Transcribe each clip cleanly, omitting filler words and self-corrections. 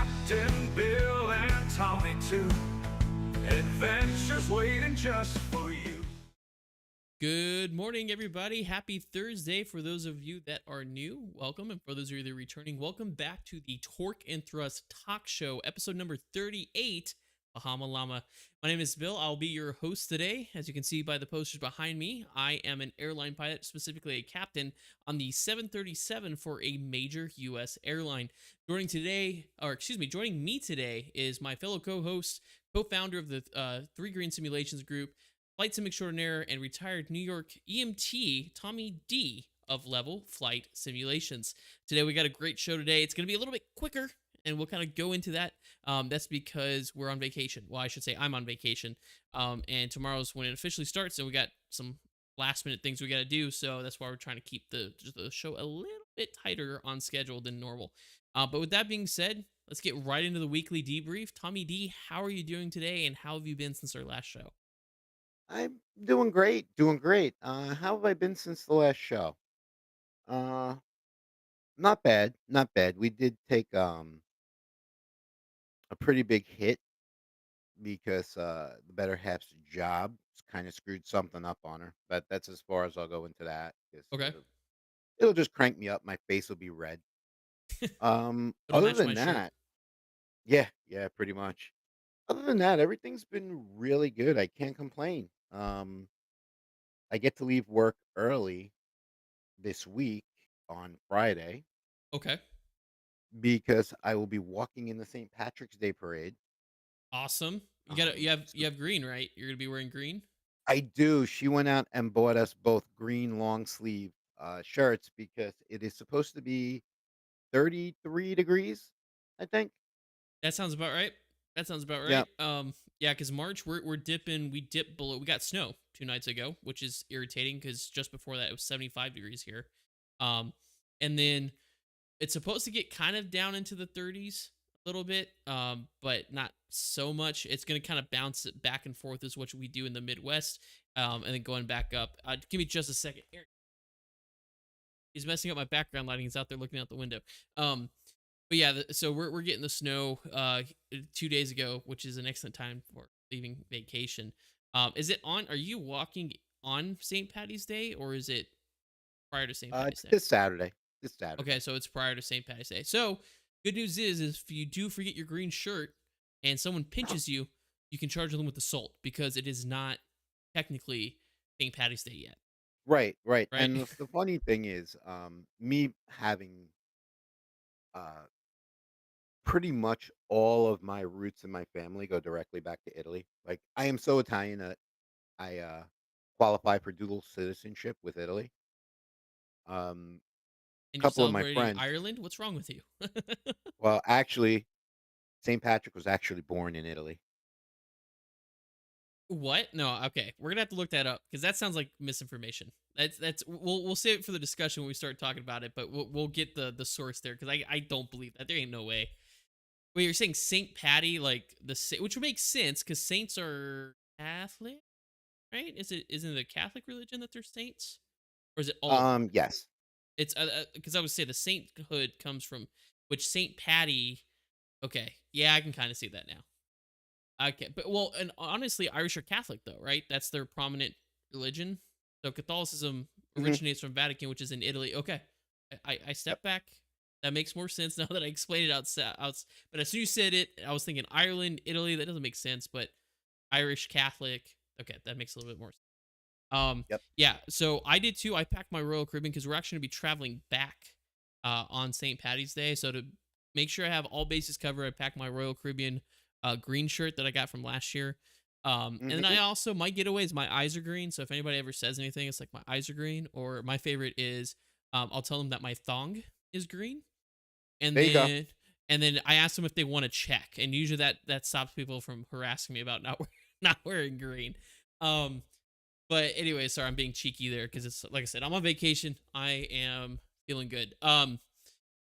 Captain Bill and Tommy too. Adventures waiting just for you. Good morning, everybody. Happy Thursday. For those of you that are new, welcome. And for those of you that are returning, welcome back to the Torque and Thrust Talk Show, episode number 38, Bahama Lama. My name is Bill. I'll be your host today. As you can see by the posters behind me, I am an airline pilot, specifically a captain on the 737 for a major U.S. airline. Joining me today is my fellow co-host, co-founder of the Three Green Simulations Group, flight sim extraordinaire, and retired New York EMT, Tommy D of Level Flight Simulations. Today we got a great show today. It's going to be a little bit quicker, and we'll kind of go into that. That's because we're on vacation. Well, I should say I'm on vacation, and tomorrow's when it officially starts, and we got some last minute things we got to do, so that's why we're trying to keep the show a little bit tighter on schedule than normal. But with that being said, let's get right into the weekly debrief. Tommy D, how are you doing today, and how have you been since our last show? I'm doing great, doing great. How have I been since the last show? Uh, Not bad, not bad. We did take a pretty big hit because the better half's job kind of screwed something up on her. But that's as far as I'll go into that because Okay. it'll just crank me up. My face will be red. It'll Other match than my shirt. that, yeah, yeah, pretty much. Other than that, everything's been really good. I can't complain. I get to leave work early this week on Friday Okay. because I will be walking in the St. Patrick's Day parade. Awesome. You have So green, right? You're gonna be wearing green. I do. She went out and bought us both green long sleeve shirts because it is supposed to be 33 degrees, I think. That sounds about right. That sounds about Yeah. right. Yeah, because March we're dipping. We dipped below. We got snow 2 nights ago, which is irritating because just before that it was 75 degrees here. Um, and then it's supposed to get kind of down into the 30s a little bit, but not so much. It's gonna kind of bounce it back and forth is what we do in the Midwest, and then going back up. Give me just a second. He's messing up my background lighting. He's out there looking out the window. But yeah, so we're getting the snow 2 days ago, which is an excellent time for leaving vacation. Is it on? Are you walking on St. Patty's Day or is it prior to St. Patty's It's Day? this Saturday. This Okay, Saturday. so it's prior to St. Patty's Day. So good news is if you do forget your green shirt and someone pinches you, you can charge them with assault because it is not technically St. Patty's Day yet, Right, right. right? And the funny thing is, me having uh, pretty much all of my roots in my family go directly back to Italy. Like, I am so Italian that I qualify for dual citizenship with Italy. Um, And you're Couple of my celebrating friends, Ireland. What's wrong with you? well, actually, St. Patrick was actually born in Italy. What? No, okay. We're gonna have to look that up because that sounds like misinformation. That's we'll save it for the discussion when we start talking about it, but we'll get the source there because I don't believe that. There ain't no way. Wait, you're saying Saint Patty, like which would make sense because saints are Catholic, right? Isn't it a Catholic religion that they're saints, or is it all of them? Yes. It's because I would say the sainthood comes from which Saint Patty. Okay, yeah, I can kind of see that now. Okay, but well, and honestly, Irish are Catholic though, right? That's their prominent religion. So Catholicism Mhm. originates from Vatican, which is in Italy. Okay, I Yep. step back. That makes more sense now that I explained it outside. But as soon as you said it, I was thinking Ireland, Italy. That doesn't make sense. But Irish Catholic. Okay, that makes a little bit more sense. Yep. Yeah. So I did too. I packed my Royal Caribbean because we're actually gonna be traveling back on St. Patty's Day. So to make sure I have all bases covered, I packed my Royal Caribbean green shirt that I got from last year. And then I Mhm. also my getaways, my eyes are green. So if anybody ever says anything, it's like my eyes are green. Or my favorite is I'll tell them that my thong is green, and There you go. then I ask them if they want to check, and usually that stops people from harassing me about not not wearing green. Um, but anyway, sorry, I'm being cheeky there because it's like I said, I'm on vacation. I am feeling good.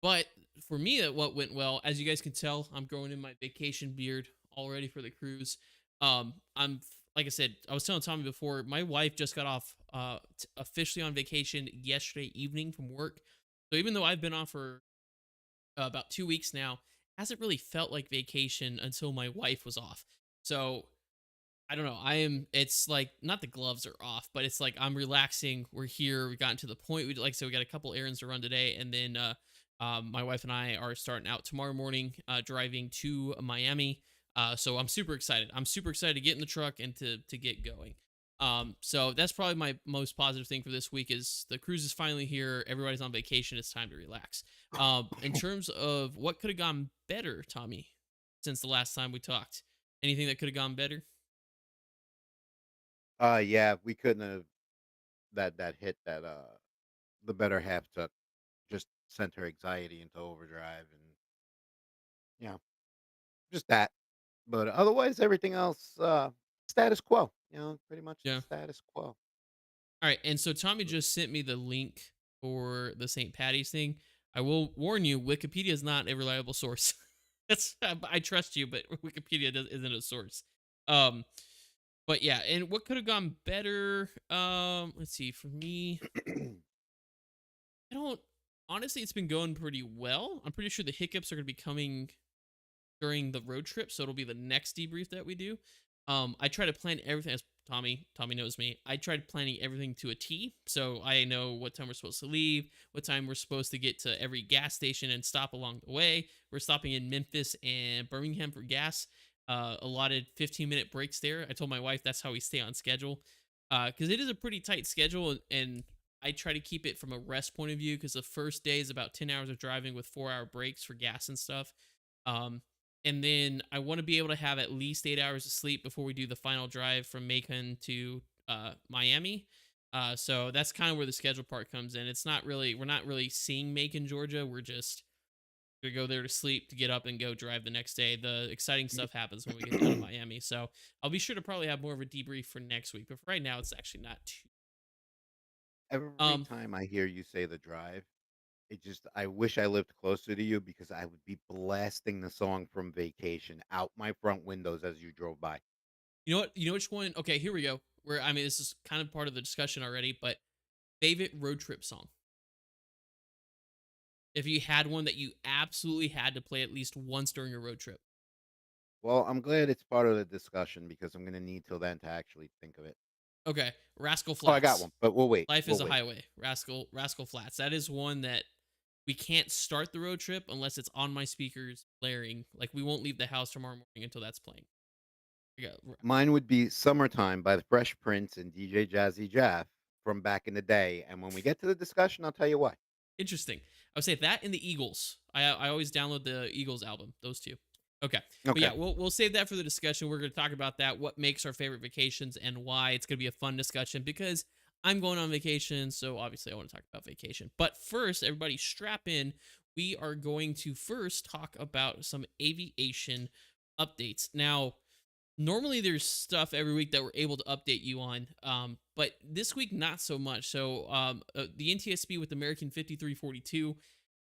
But for me, what went well, as you guys can tell, I'm growing in my vacation beard all ready for the cruise. Like I said, I was telling Tommy before, my wife just got off officially on vacation yesterday evening from work. So even though I've been off for about 2 weeks now, hasn't really felt like vacation until my wife was off. So I don't know. I am. It's like not the gloves are off, but it's like I'm relaxing. We're here. We gotten to the point. We like so we got a couple errands to run today, and then my wife and I are starting out tomorrow morning, driving to Miami. So I'm super excited. I'm super excited to get in the truck and to get going. So that's probably my most positive thing for this week is the cruise is finally here. Everybody's on vacation. It's time to relax. In terms of what could have gone better, Tommy, since the last time we talked, anything that could have gone better? Yeah, we couldn't have that hit that the better half took just sent her anxiety into overdrive and yeah, just that. But otherwise everything else status quo, pretty much Yeah. status quo. All right, and so Tommy just sent me the link for the St. Patty's thing. I will warn you, Wikipedia is not a reliable source. That's I trust you, but Wikipedia isn't a source. Um, but yeah, and what could have gone better? Let's see. For me, I don't. Honestly, it's been going pretty well. I'm pretty sure the hiccups are going to be coming during the road trip, so it'll be the next debrief that we do. I try to plan everything as Tommy knows me. I tried planning everything to a T, so I know what time we're supposed to leave, what time we're supposed to get to every gas station and stop along the way. We're stopping in Memphis and Birmingham for gas. Allotted 15-minute breaks there. I told my wife that's how we stay on schedule, because it is a pretty tight schedule, and I try to keep it from a rest point of view because the first day is about 10 hours of driving with 4-hour breaks for gas and stuff. Um, and then I want to be able to have at least 8 hours of sleep before we do the final drive from Macon to Miami. So that's kind of where the schedule part comes in. We're not really seeing Macon, Georgia. We're just gonna go there to sleep, to get up and go drive the next day. The exciting stuff happens when we get down to Miami. So I'll be sure to probably have more of a debrief for next week. But for right now, it's actually not too. Every Um, time I hear you say the drive, it just I wish I lived closer to you because I would be blasting the song from Vacation out my front windows as you drove by. you know what? You know which one? Okay, here we go. Where I mean, this is kind of part of the discussion already, but favorite road trip song. If you had one that you absolutely had to play at least once during a road trip. Well, I'm glad it's part of the discussion because I'm gonna need till then to actually think of it. Okay, Rascal Oh, I got Flats. one, but we'll wait. Life is We'll a wait. highway. Rascal Flats. That is one that we can't start the road trip unless it's on my speakers blaring. Like we won't leave the house tomorrow morning until that's playing. We got Mine would be "Summertime" by the Fresh Prince and DJ Jazzy Jeff from back in the day, and when we get to the discussion, I'll tell you why. interesting. I would say that and the Eagles. I always download the Eagles album. Those two. Okay, but Okay. yeah, we'll save that for the discussion. We're going to talk about that. What makes our favorite vacations and why. It's going to be a fun discussion because I'm going on vacation, so obviously I want to talk about vacation. But first, everybody strap in. We are going to first talk about some aviation updates. Now, normally there's stuff every week that we're able to update you on, but this week not so much. So the NTSB with American 5342,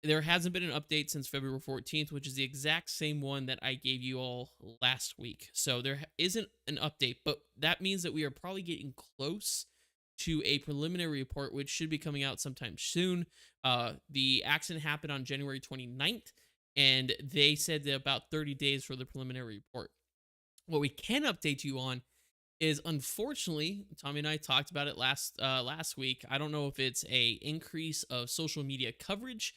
there hasn't been an update since February 14th, which is the exact same one that I gave you all last week. So there isn't an update, but that means that we are probably getting close to a preliminary report, which should be coming out sometime soon. The accident happened on January 29th, and they said that about 30 days for the preliminary report. What we can update you on is, unfortunately, Tommy and I talked about it last week. I don't know if it's a increase of social media coverage,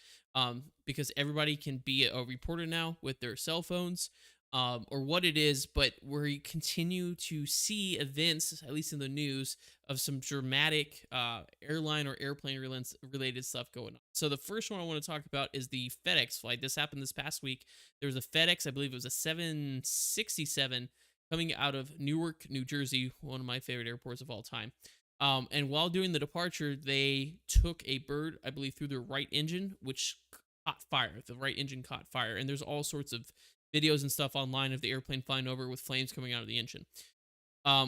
because everybody can be a reporter now with their cell phones, or what it is, but we continue to see events, at least in the news, of some dramatic airline or airplane related stuff going on. So the first one I want to talk about is the FedEx flight. This happened this past week. There was a FedEx, I believe it was a 767, coming out of Newark, New Jersey, one of my favorite airports of all time. And while doing the departure, they took a bird, I believe, through their right engine, which caught fire. The right engine caught fire. And there's all sorts of videos and stuff online of the airplane flying over with flames coming out of the engine,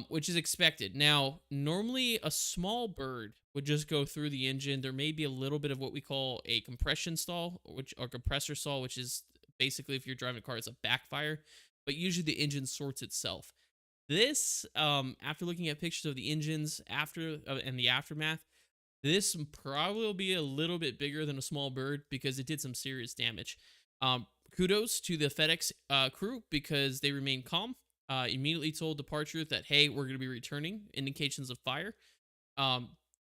which is expected. Now, normally a small bird would just go through the engine. There may be a little bit of what we call a compression stall, or compressor stall, which is basically, if you're driving a car, it's a backfire, but usually the engine sorts itself. This, after looking at pictures of the engines after and the aftermath, this probably will be a little bit bigger than a small bird because it did some serious damage. kudos to the FedEx crew because they remained calm. Immediately told departure that, hey, we're going to be returning. Indications of fire. Um,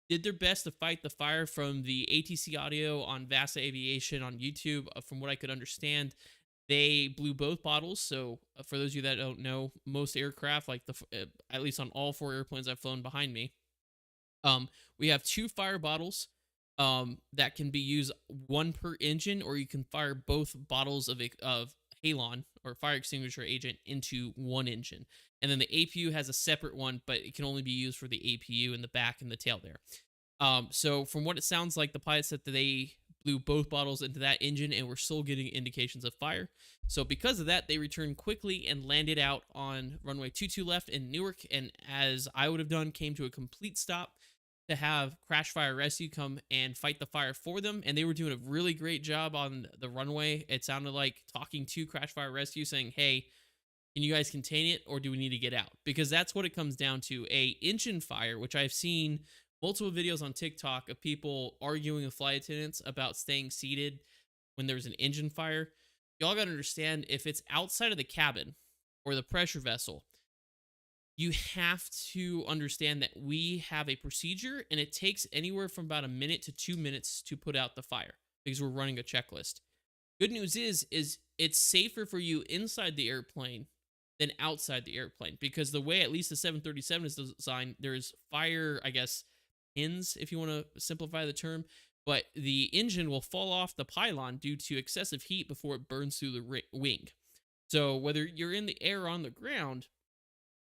did their best to fight the fire from the ATC audio on Vasa Aviation on YouTube. From what I could understand, they blew both bottles. So for those of you that don't know, most aircraft, like at least on all 4 airplanes I've flown behind me, we have 2 fire bottles that can be used, one per engine, or you can fire both bottles of halon or fire extinguisher agent into one engine. And then the APU has a separate one, but it can only be used for the APU in the back and the tail there. So from what it sounds like, the pilot said that they blew both bottles into that engine and were still getting indications of fire. So because of that, they returned quickly and landed out on runway 22 left in Newark. And as I would have done, came to a complete stop to have Crash Fire Rescue come and fight the fire for them. And they were doing a really great job on the runway. It sounded like talking to Crash Fire Rescue saying, hey, can you guys contain it, or do we need to get out? Because that's what it comes down to. A engine fire, which I've seen multiple videos on TikTok of people arguing with flight attendants about staying seated when there's an engine fire. Y'all got to understand, if it's outside of the cabin or the pressure vessel, you have to understand that we have a procedure, and it takes anywhere from about a minute to 2 minutes to put out the fire because we're running a checklist. Good news is it's safer for you inside the airplane than outside the airplane, because the way at least the 737 is designed, there's fire, I guess, pins, if you want to simplify the term, but the engine will fall off the pylon due to excessive heat before it burns through the wing. So whether you're in the air or on the ground,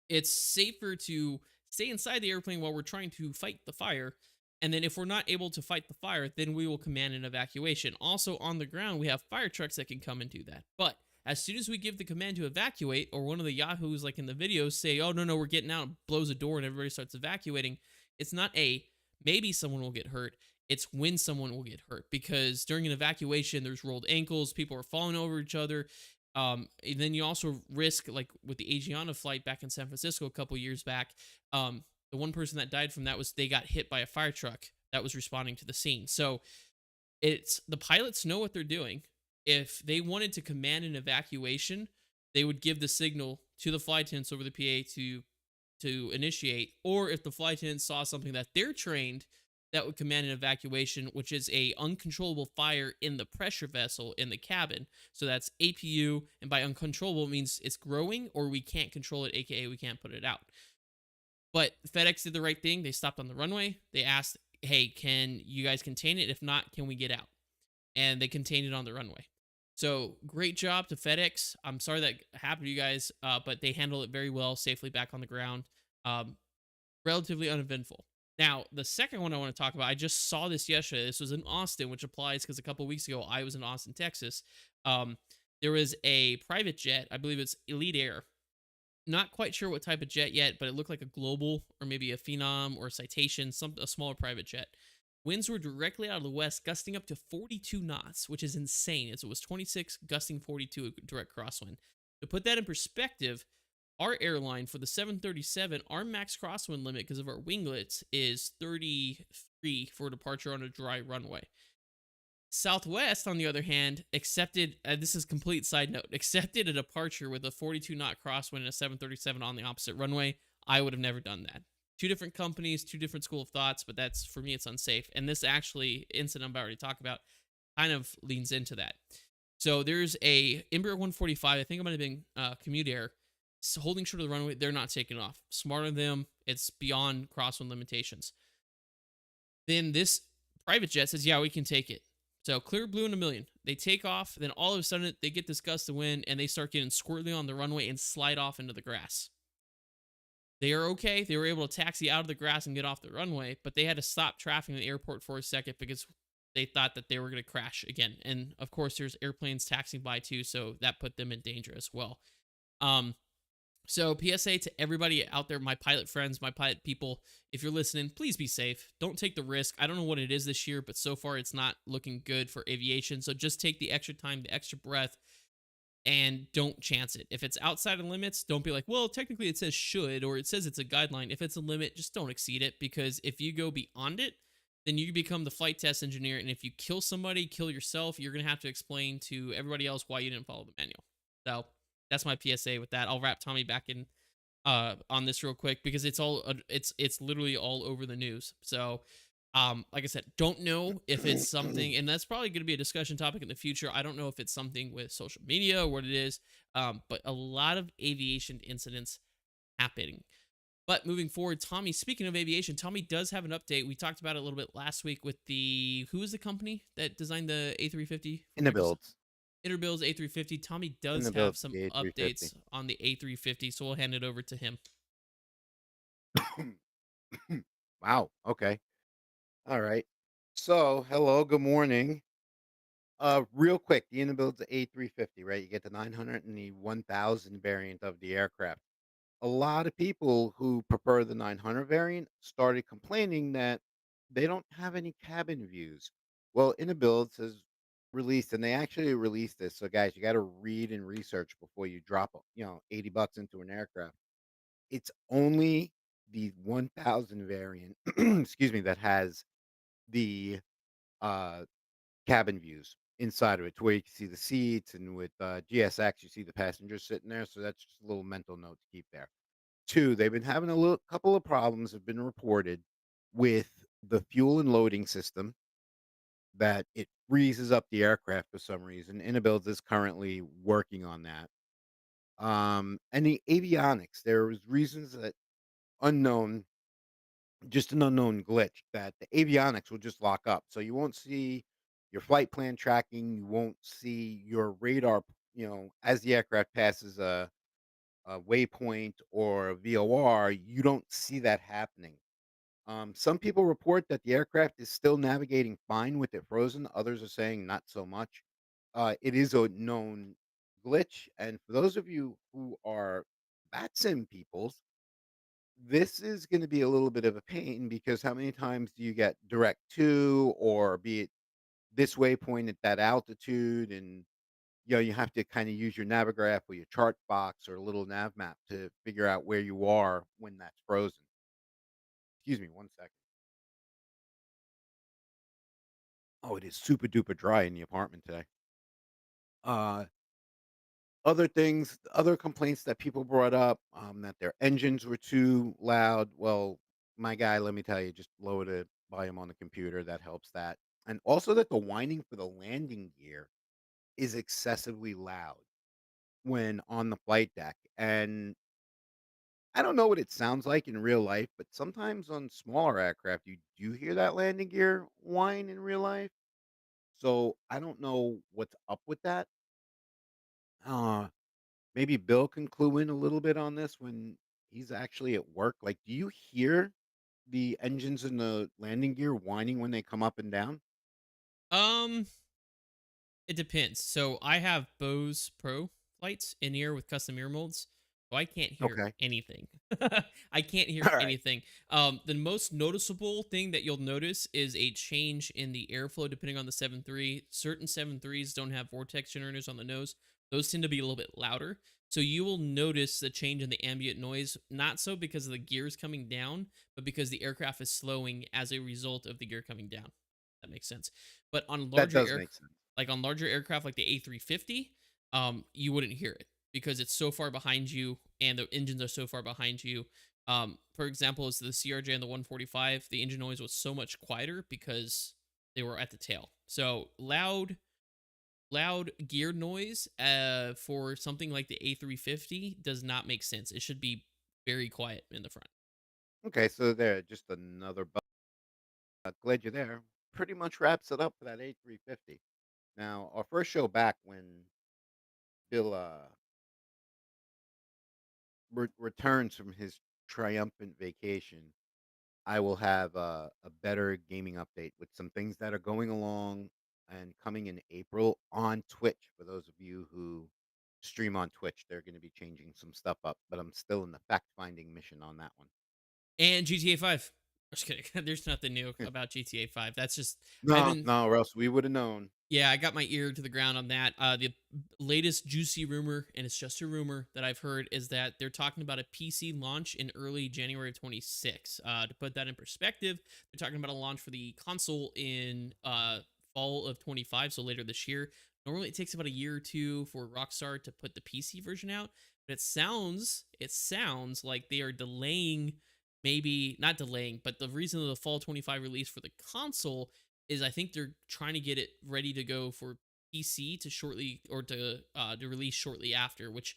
it's safer to stay inside the airplane while we're trying to fight the fire. And then if we're not able to fight the fire, then we will command an evacuation. Also on the ground, we have fire trucks that can come and do that. But as soon as we give the command to evacuate, or one of the yahoos like in the videos say, oh, no, we're getting out, and blows a door and everybody starts evacuating, it's not a maybe someone will get hurt. It's when someone will get hurt, because during an evacuation, there's rolled ankles, people are falling over each other. And then you also risk, like with the Asiana flight back in San Francisco a couple years back, the one person that died from that was they got hit by a fire truck that was responding to the scene. So it's the pilots know what they're doing. If they wanted to command an evacuation, they would give the signal to the flight attendants over the PA to initiate, or if the flight attendants saw something that they're trained that would command an evacuation, which is a uncontrollable fire in the pressure vessel in the cabin. So that's APU, and by uncontrollable it means it's growing or we can't control it, aka we can't put it out. But FedEx did the right thing. They stopped on the runway. They asked, hey, can you guys contain it? If not, can we get out? And they contained it on the runway. So great job to FedEx. I'm sorry that happened to you guys, but they handled it very well, safely back on the ground. Relatively uneventful. Now, the second one I want to talk about, I just saw this yesterday. This was in Austin, which applies because a couple weeks ago I was in Austin, Texas. There was a private jet. I believe it's Elite Air. Not quite sure what type of jet yet, but it looked like a Global or maybe a Phenom or a Citation, a smaller private jet. Winds were directly out of the west, gusting up to 42 knots, which is insane. As it was 26, gusting 42, direct crosswind. To put that in perspective, our airline for the 737, our max crosswind limit because of our winglets is 33 for departure on a dry runway. Southwest, on the other hand, accepted, this is complete side note, accepted a departure with a 42 knot crosswind and a 737 on the opposite runway. I would have never done that. Two different companies, two different school of thoughts, but that's, for me, it's unsafe. And this actually, incident I'm about to talk about, kind of leans into that. So there's a Embraer 145, I think it might have been Commute Air, holding short of the runway. They're not taking off. Smart of them. It's beyond crosswind limitations. Then this private jet says, yeah, we can take it. So clear blue in a million. They take off. Then all of a sudden, they get this gust of wind, and they start getting squirrely on the runway and slide off into the grass. They are okay. They were able to taxi out of the grass and get off the runway, but they had to stop traffic in the airport for a second because they thought that they were going to crash again. And of course, there's airplanes taxiing by too, so that put them in danger as well. So PSA to everybody out there, my pilot friends, my pilot people, if you're listening, please be safe. Don't take the risk. I don't know what it is this year, but so far it's not looking good for aviation. So just take the extra time, the extra breath, and don't chance it. If it's outside of limits, don't be like, well, technically it says should, or it says it's a guideline. If it's a limit, just don't exceed it, because if you go beyond it, then you become the flight test engineer. And if you kill somebody, kill yourself, you're going to have to explain to everybody else why you didn't follow the manual. So that's my PSA with that. I'll wrap Tommy back in on this real quick because it's literally all over the news. So like I said, don't know if it's something, and that's probably going to be a discussion topic in the future. I don't know if it's something with social media or what it is, but a lot of aviation incidents happening. But moving forward, Tommy, speaking of aviation, Tommy does have an update. We talked about it a little bit last week with who is the company that designed the A350 In from the Microsoft? builds. Interbil's A350. Tommy In does the have builds, some the A350. updates on the A350, so we'll hand it over to him. Wow. Okay. All right. So, hello, good morning. Real quick, the Inabuild's A350, right? You get the 900 and the 1000 variant of the aircraft. A lot of people who prefer the 900 variant started complaining that they don't have any cabin views. Well, Inabuilds has released, and they actually released this. So, guys, you got to read and research before you drop, $80 into an aircraft. It's only the 1000 variant, excuse me, that has the uh, cabin views inside of it to where you can see the seats, and with GSX, you see the passengers sitting there. So that's just a little mental note to keep there. Two, they've been having a little couple of problems have been reported with the fuel and loading system that it freezes up the aircraft for some reason. Inabuilds is currently working on that. And the avionics, there was reasons that unknown just an unknown glitch that the avionics will just lock up. So you won't see your flight plan tracking. You won't see your radar, as the aircraft passes a waypoint or a VOR, you don't see that happening. Some people report that the aircraft is still navigating fine with it frozen. Others are saying not so much. It is a known glitch. And for those of you who are VATSIM people, this is gonna be a little bit of a pain because how many times do you get direct to, or be it this waypoint at that altitude, and, you have to kinda use your Navigraph or your chart box or a little nav map to figure out where you are when that's frozen. Excuse me one second. Oh, it is super duper dry in the apartment today. Uh, other complaints that people brought up, that their engines were too loud. Well, my guy, let me tell you, just lower the volume on the computer. That helps that. And also that the whining for the landing gear is excessively loud when on the flight deck. And I don't know what it sounds like in real life, but sometimes on smaller aircraft, you do hear that landing gear whine in real life. So I don't know what's up with that. Uh, Maybe Bill can clue in a little bit on this when he's actually at work. Like, do you hear the engines in the landing gear whining when they come up and down? Um, it depends. So I have Bose Pro flights in ear with custom ear molds, so I can't hear Okay. anything. I can't hear All right. anything. The most noticeable thing that you'll notice is a change in the airflow depending on the 7.3. Certain 7.3s don't have vortex generators on the nose. Those tend to be a little bit louder. So you will notice a change in the ambient noise, not so because of the gears coming down, but because the aircraft is slowing as a result of the gear coming down. That makes sense. But on That larger does air make sense. like on larger aircraft like the A350, you wouldn't hear it because it's so far behind you and the engines are so far behind you. For example, is the CRJ and the 145, the engine noise was so much quieter because they were at the tail. So loud gear noise for something like the A350 does not make sense. It should be very quiet in the front. Okay, so there, just another. Glad you're there. Pretty much wraps it up for that A350. Now, our first show back when Bill returns from his triumphant vacation, I will have a better gaming update with some things that are going along and coming in April on Twitch. For those of you who stream on Twitch, they're going to be changing some stuff up, but I'm still in the fact finding mission on that one. And GTA 5. Just kidding. There's nothing new about GTA 5. That's just I've No, been no, or else we would have known. yeah, I got my ear to the ground on that. The latest juicy rumor, and it's just a rumor that I've heard, is that they're talking about a PC launch in early January of 26. To put that in perspective, they're talking about a launch for the console in fall of 25, so later this year. Normally, it takes about a year or two for Rockstar to put the PC version out, but it sounds like they are delaying, maybe not delaying, but the reason of the fall 25 release for the console is I think they're trying to get it ready to go for PC to shortly or to release shortly after, which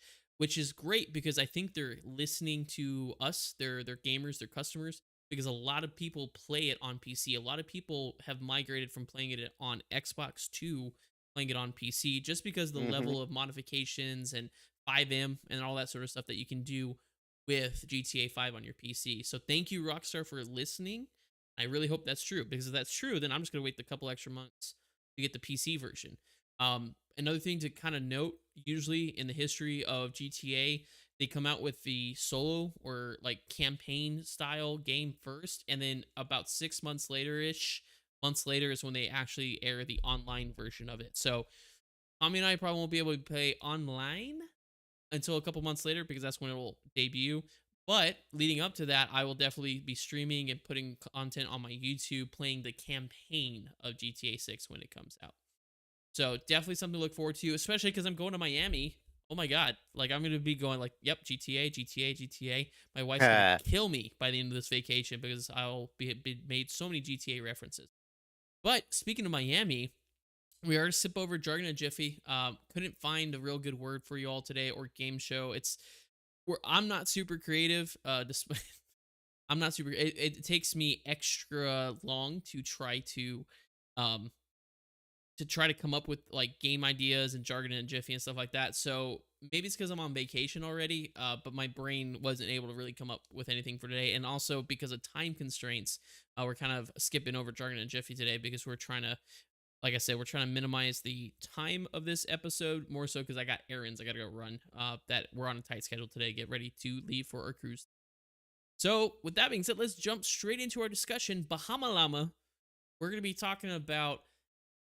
is great because I think they're listening to us, their gamers, their customers, because a lot of people play it on PC. A lot of people have migrated from playing it on Xbox to playing it on PC just because the Mhm. level of modifications and 5M and all that sort of stuff that you can do with GTA 5 on your PC. So thank you Rockstar for listening. I really hope that's true because if that's true, then I'm just gonna wait the couple extra months to get the PC version. Another thing to kind of note, usually in the history of GTA, they come out with the solo or like campaign style game first, and then about 6 months later ish, months later is when they actually air the online version of it. So Tommy and I probably won't be able to play online until a couple months later because that's when it will debut. But leading up to that, I will definitely be streaming and putting content on my YouTube playing the campaign of GTA 6 when it comes out. So definitely something to look forward to, especially because I'm going to Miami. Oh my God. Like I'm going to be going like, yep, GTA, GTA, GTA. My wife's going to kill me by the end of this vacation because I'll be made so many GTA references. But speaking of Miami, we are to sip over jargon and jiffy. Couldn't find a real good word for you all today or game show. It's where I'm not super creative. Despite I'm not super. It takes me extra long um, to try to come up with like game ideas and jargon and jiffy and stuff like that. So maybe it's because I'm on vacation already, but my brain wasn't able to really come up with anything for today. And also because of time constraints, we're kind of skipping over jargon and jiffy today because we're trying to, like I said, we're trying to minimize the time of this episode more so because I got errands I got to go run. That we're on a tight schedule today. Get ready to leave for our cruise. So with that being said, let's jump straight into our discussion. Bahama Lama. We're going to be talking about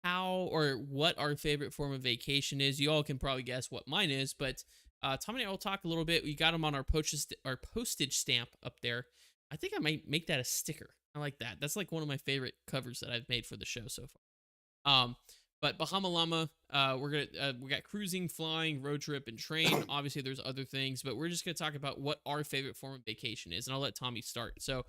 how or what our favorite form of vacation is. You all can probably guess what mine is, but Tom and I will talk a little bit. We got them on our postage stamp up there. I think I might make that a sticker. I like that. That's like one of my favorite covers that I've made for the show so far. But Bahama Llama, we got cruising, flying, road trip, and train. Obviously, there's other things, but we're just gonna talk about what our favorite form of vacation is, and I'll let Tommy start. So,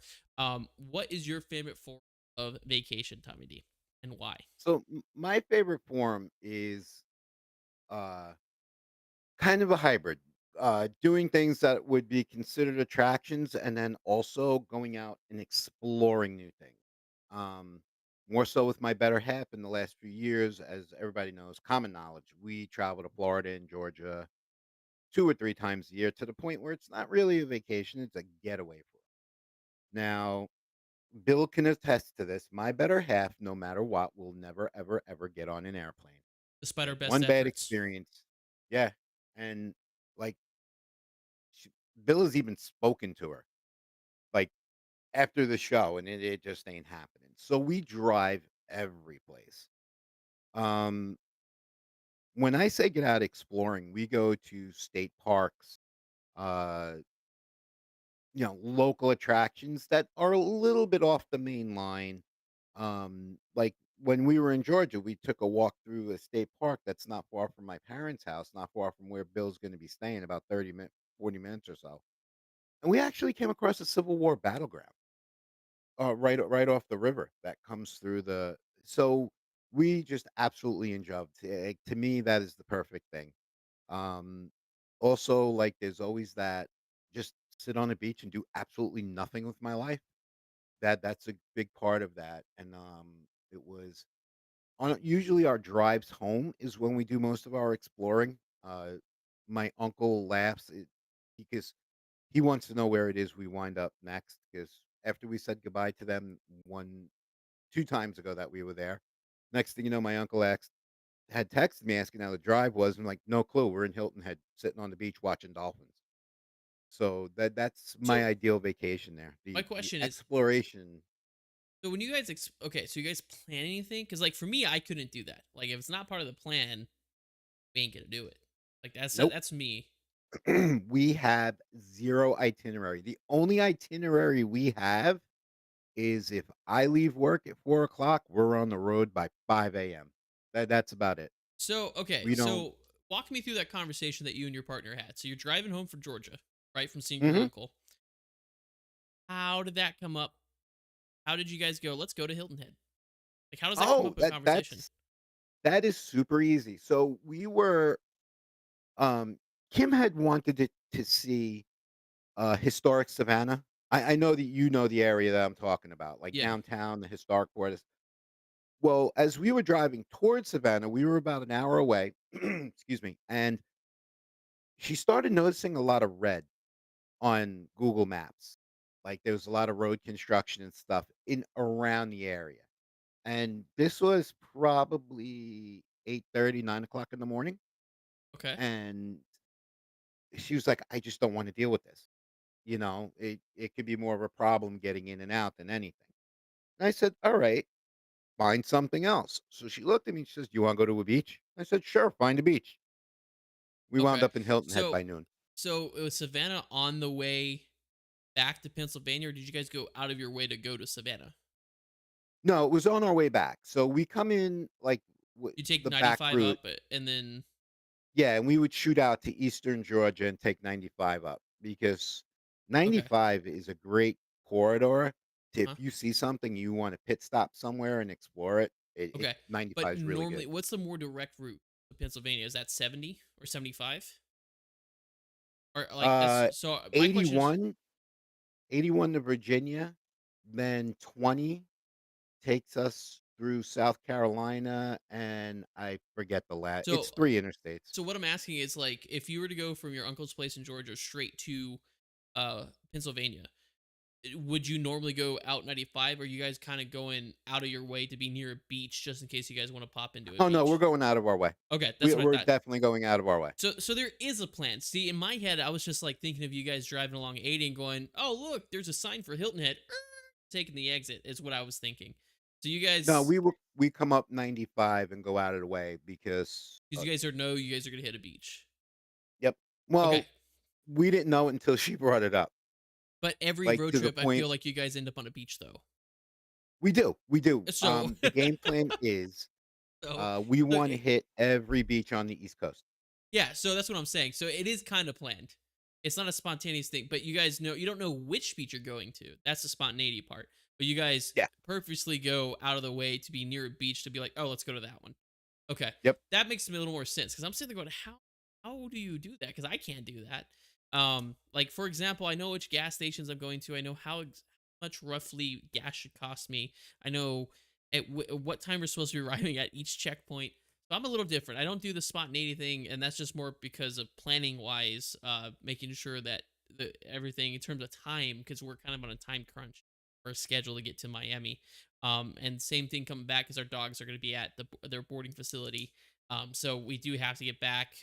what is your favorite form of vacation, Tommy D, and why? So my favorite form is uh kind of a hybrid. Doing things that would be considered attractions and then also going out and exploring new things. Um More so with my better half in the last few years, as everybody knows, common knowledge. We travel to Florida and Georgia 2 or 3 times a year to the point where it's not really a vacation, it's a getaway for us. Now, Bill can attest to this. My better half, no matter what, will never, ever, ever get on an airplane. Despite She our has best one bad efforts, experience. Yeah. And like, Bill has even spoken to her, like, after the show, and it just ain't happening. So we drive every place. Um, when I say get out exploring, we go to state parks, uh, local attractions that are a little bit off the main line. Like when we were in Georgia, we took a walk through a state park that's not far from my parents' house, not far from where Bill's going to be staying, about 30 minutes, 40 minutes or so. And we actually came across a Civil War battleground, right off the river that comes through the. So we just absolutely enjoyed. To me, that is the perfect thing. Um, Also, like, there's always that just sit on a beach and do absolutely nothing with my life. That's a big part of that. And it was on usually our drives home is when we do most of our exploring. My uncle laughs because he wants to know where it is we wind up next. Because after we said goodbye to them 2 times ago that we were there, next thing you know, my uncle had texted me asking how the drive was. I'm like, no clue. We're in Hilton Head, sitting on the beach watching dolphins. So that's my So ideal vacation there. my The question is, exploration. so when you guys okay, so you guys plan anything? Because like for me, I couldn't do that. Like if it's not part of the plan, we ain't gonna do it. Like Nope. that's me. We have 0 itinerary. The only itinerary we have is if I leave work at 4 o'clock, we're on the road by 5 a.m. That's about it. So okay, We don't. so walk me through that conversation that you and your partner had. So you're driving home from Georgia, right, from seeing your Mhm. uncle. How did that come up? How did you guys go? Let's go to Hilton Head. Like how does that come Oh, up in conversation? that is super easy. So we were um Kim had wanted to see historic Savannah. I know that you know the area that I'm talking about, like Yeah. downtown, the historic part. Well, as we were driving towards Savannah, we were about an hour away. Excuse me. And she started noticing a lot of red on Google Maps. Like there was a lot of road construction and stuff in around the area. And this was probably 8:30, 9 o'clock in the morning. Okay. And she was like, I just don't want to deal with this. It could be more of a problem getting in and out than anything. And I said, all right, find something else. So she looked at me and she says, do you want to go to a beach? I said, sure, find a beach. We wound Okay. up in Hilton Head So by noon. so it was Savannah on the way back to Pennsylvania, or did you guys go out of your way to go to Savannah? No, it was on our way back. So we come in like You take the back 95 route. up and then Yeah, and we would shoot out to Eastern Georgia and take 95 up because okay. 95 is a great corridor. If Huh? you see something you want to pit stop somewhere and explore it, Okay. But 95 is really normally good. what's the more direct route to Pennsylvania? Is that 70 or 75? Or like that's Uh, so my question is 81, 81 to Virginia, then 20 takes us through South Carolina, and I forget the last. so It's 3 interstates. so what I'm asking is like if you were to go from your uncle's place in Georgia straight to Pennsylvania, would you normally go out 95, or are you guys kind of going out of your way to be near a beach just in case you guys want to pop into a Oh, no, we're beach? going out of our way. Okay, that's We what I we're thought. definitely going out of our way. So there is a plan. See, in my head, I was just like thinking of you guys driving along 80 and going, "Oh, look, there's a sign for Hilton Head." Taking the exit is what I was thinking. So you No, guys, we come up 95 and go out of the way because because you guys are know you guys are gonna hit a beach. yep. Okay, Well, we didn't know it until she brought it up, but every like, road to the trip, I feel point. like you guys end up on a beach though. We do. So, The game plan is, so, we so wanna hit every beach on the East Coast. yeah, so that's what I'm saying. So it is kind of planned. It's not a spontaneous thing, but you guys know you don't know which beach you're going to. That's the spontaneity part. But you guys Yeah. purposely go out of the way to be near a beach to be like, oh, let's go to that one. Okay, Yep. that makes me a little more sense because I'm sitting there going, how do you do that? Because I can't do that. Like for example, I know which gas stations I'm going to. I know how much roughly gas should cost me. I know at what time we're supposed to be arriving at each checkpoint. So I'm a little different. I don't do the spontaneity thing, and that's just more because of planning wise, making sure that everything in terms of time, because we're kind of on a time crunch or a schedule to get to Miami. And same thing coming back because our dogs are going to be at their boarding facility. So we do have to get back.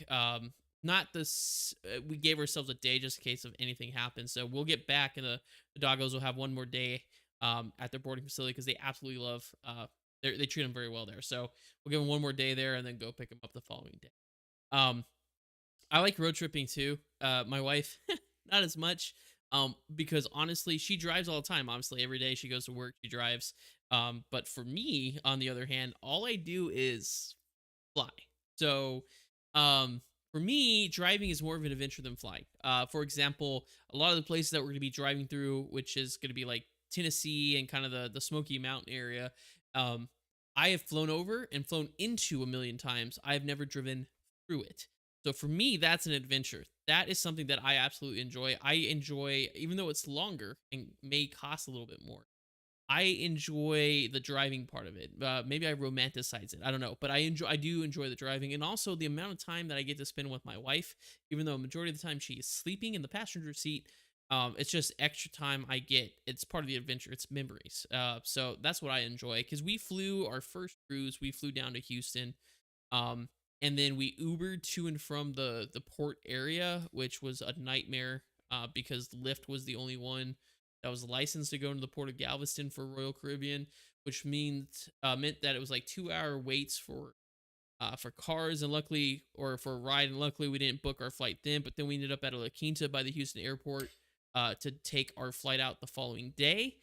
Not this. We gave ourselves a day just in case of anything happens. So we'll get back, and the doggos will have one more day at their boarding facility because they absolutely love. They treat them very well there. So we'll give them one more day there, and then go pick them up the following day. Um, I like road tripping too. My wife, not as much. Because honestly, she drives all the time. Honestly, every day she goes to work, she drives. But for me, on the other hand, all I do is fly. So, um, for me, driving is more of an adventure than flying. For example, a lot of the places that we're going to be driving through, which is going to be like Tennessee and kind of the Smoky Mountain area, um, I have flown over and flown into a million times. I have never driven through it. So for me, that's an adventure. That is something that I absolutely enjoy. I enjoy, even though it's longer and may cost a little bit more. I enjoy the driving part of it. Maybe I romanticize it. I don't know, but I do enjoy the driving, and also the amount of time that I get to spend with my wife. Even though a majority of the time she is sleeping in the passenger seat, it's just extra time I get. It's part of the adventure. It's memories. So that's what I enjoy. Because we flew our first cruise. We flew down to Houston, and then we Ubered to and from the port area, which was a nightmare. because Lyft was the only one that was licensed to go into the port of Galveston for Royal Caribbean, which meant that it was like 2 hour waits for cars, and luckily, or for a ride, and luckily we didn't book our flight then. But then we ended up at a La Quinta by the Houston airport to take our flight out the following day.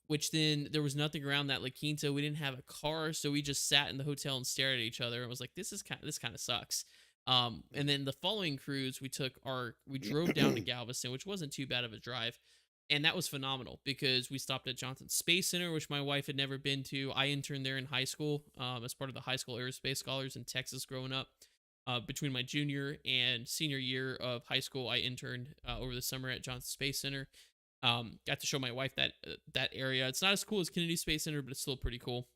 Which then there was nothing around that La Quinta. We didn't have a car, so we just sat in the hotel and stared at each other and was like, this kind of sucks. And then the following cruise, we drove down to Galveston, which wasn't too bad of a drive. And that was phenomenal because we stopped at Johnson Space Center, which my wife had never been to. I interned there in high school as part of the high school aerospace scholars in Texas growing up. Between my junior and senior year of high school, I interned over the summer at Johnson Space Center. Got to show my wife that area. It's not as cool as Kennedy Space Center, but it's still pretty cool.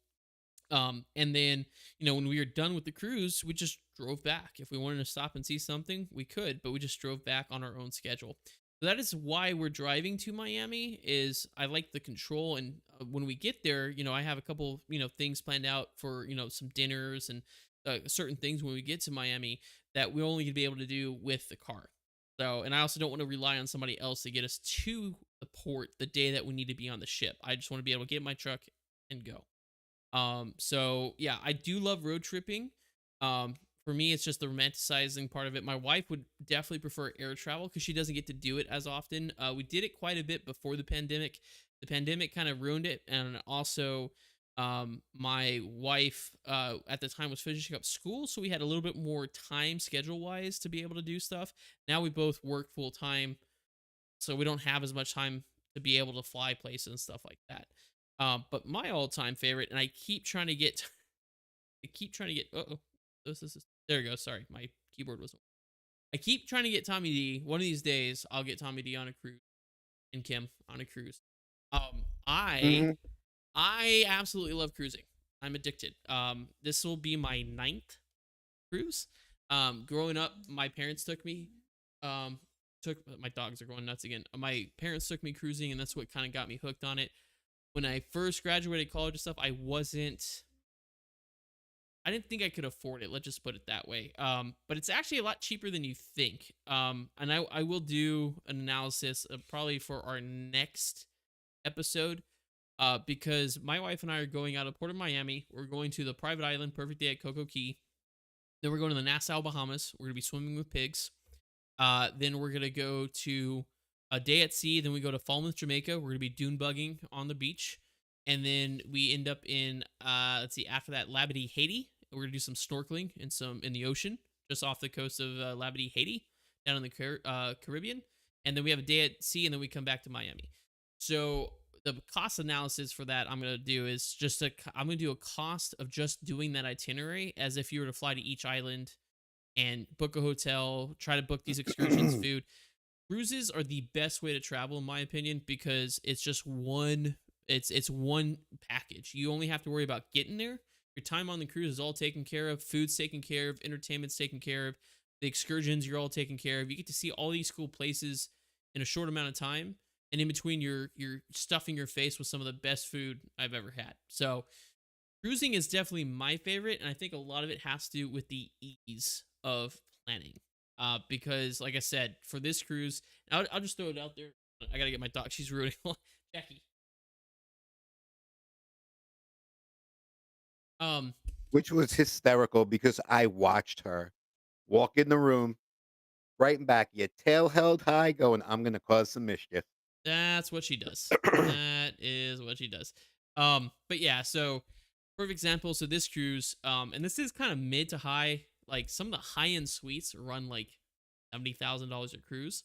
And then, when we were done with the cruise, we just drove back. If we wanted to stop and see something, we could, but we just drove back on our own schedule. So that is why we're driving to Miami. Is I like the control, and when we get there, I have a couple, things planned out for, some dinners and certain things when we get to Miami that we're only gonna be able to do with the car. So, and I also don't want to rely on somebody else to get us to the port the day that we need to be on the ship. I just want to be able to get in my truck and go. So yeah, I do love road tripping. For me, it's just the romanticizing part of it. My wife would definitely prefer air travel because she doesn't get to do it as often. We did it quite a bit before the pandemic. The pandemic kind of ruined it, and also, my wife at the time was finishing up school, so we had a little bit more time schedule wise to be able to do stuff. Now we both work full time, so we don't have as much time to be able to fly places and stuff like that. But my all-time favorite, and I keep trying to get, I keep trying to get. Oh, this is there. You go. Sorry, my keyboard wasn't. I keep trying to get Tommy D. One of these days, I'll get Tommy D on a cruise and Kim on a cruise. Um, I Hmm. I absolutely love cruising. I'm addicted. This will be my ninth cruise. Growing up, my parents took me. Um, took my dogs are going nuts again. My parents took me cruising, and that's what kind of got me hooked on it. When I first graduated college and stuff, I didn't think I could afford it. Let's just put it that way. But it's actually a lot cheaper than you think. And I will do an analysis probably for our next episode. Because my wife and I are going out of Port of Miami. We're going to the private island, Perfect Day at Coco Key. Then we're going to the Nassau, Bahamas. We're going to be swimming with pigs. Then we're going to go to a day at sea. Then we go to Falmouth, Jamaica. We're going to be dune bugging on the beach. And then we end up in, after that, Labadee, Haiti. We're going to do some snorkeling in the ocean, just off the coast of Labadee, Haiti, down in the Caribbean. And then we have a day at sea, and then we come back to Miami. So the cost analysis for that I'm going to do is I'm going to do a cost of just doing that itinerary as if you were to fly to each island and book a hotel, try to book these excursions, food. Cruises are the best way to travel in my opinion because it's just it's one package. You only have to worry about getting there. Your time on the cruise is all taken care of, food's taken care of, entertainment's taken care of, the excursions you're all taken care of. You get to see all these cool places in a short amount of time. And in between, you're stuffing your face with some of the best food I've ever had. So cruising is definitely my favorite, and I think a lot of it has to do with the ease of planning. Because, like I said, for this cruise, I'll just throw it out there. I gotta get my dog. She's ruining Jackie. Um, Which was hysterical because I watched her walk in the room, right and back, your tail held high, going, "I'm gonna cause some mischief." that's what she does. That is what she does. But yeah, so perfect example. So this cruise, and this is kind of mid to high. Like some of the high end suites run like $70,000 a cruise.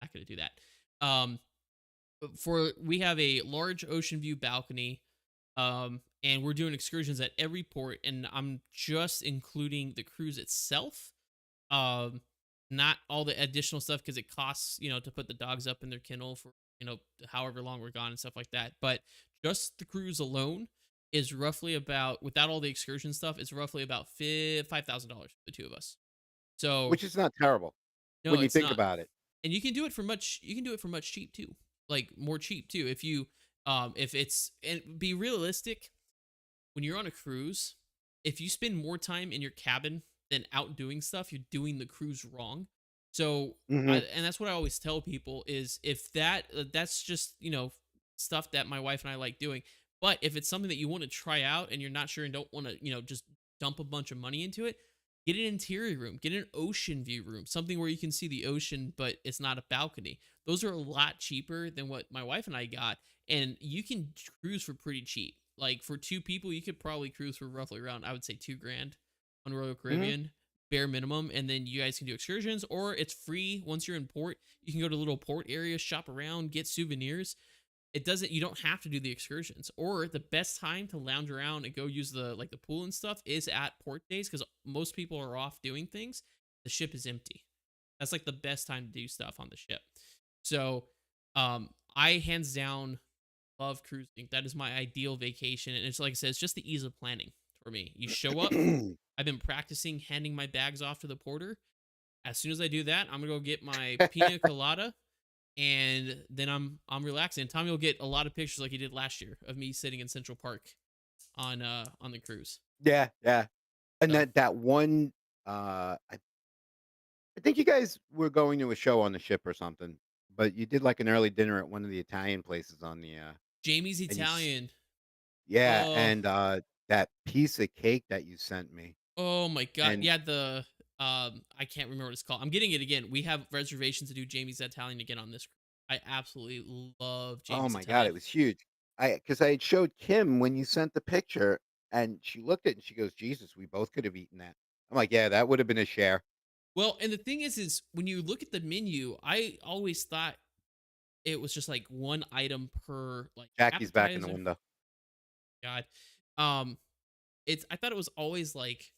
Not gonna do that. Um, we have a large ocean view balcony. And we're doing excursions at every port, and I'm just including the cruise itself. Um, Not all the additional stuff because it costs, to put the dogs up in their kennel for, however long we're gone and stuff like that. But just the cruise alone is roughly about, without all the excursion stuff, it's roughly about $5,000 for the two of us. So Which is not terrible no, when you it's think not. about it. And you can do it for much cheap too. Like more cheap too. If it's, and be realistic, when you're on a cruise, if you spend more time in your cabin than out doing stuff, you're doing the cruise wrong. So, Mhm. and that's what I always tell people is if that's just, stuff that my wife and I like doing. But if it's something that you want to try out and you're not sure and don't want to, just dump a bunch of money into it, get an interior room, get an ocean view room, something where you can see the ocean, but it's not a balcony. Those are a lot cheaper than what my wife and I got. And you can cruise for pretty cheap. Like for two people, you could probably cruise for roughly around, I would say, 2 grand on Royal Mhm. Caribbean bare minimum, and then you guys can do excursions, or it's free once you're in port. You can go to little port areas, shop around, get souvenirs. It doesn't, you don't have to do the excursions. Or the best time to lounge around and go use the pool and stuff is at port days, because most people are off doing things. The ship is empty. That's like the best time to do stuff on the ship. So I hands down love cruising. That is my ideal vacation. And it's like I said, it's just the ease of planning for me. You show up. I've been practicing handing my bags off to the porter. As soon as I do that, I'm gonna go get my pina colada, and then I'm relaxing. Tommy will get a lot of pictures like he did last year of me sitting in Central Park on the cruise. Yeah, yeah. And So that one, I think you guys were going to a show on the ship or something, but you did, like, an early dinner at one of the Italian places on the, Jamie's and you s Italian. yeah, Oh, and, that piece of cake that you sent me, oh my god. and Yeah, the I can't remember what it's called. I'm getting it again. We have reservations to do Jamie's Italian again on this. I absolutely love oh Jamie's my god, Italian. it was huge. Because I had showed Kim when you sent the picture, and she looked at it and she goes, "Jesus, we both could have eaten that." I'm like, "Yeah, that would have been a share." Well, and the thing is when you look at the menu, I always thought it was just like one item per like Jackie's back in the appetizer. window. God. Um it's I thought it was always like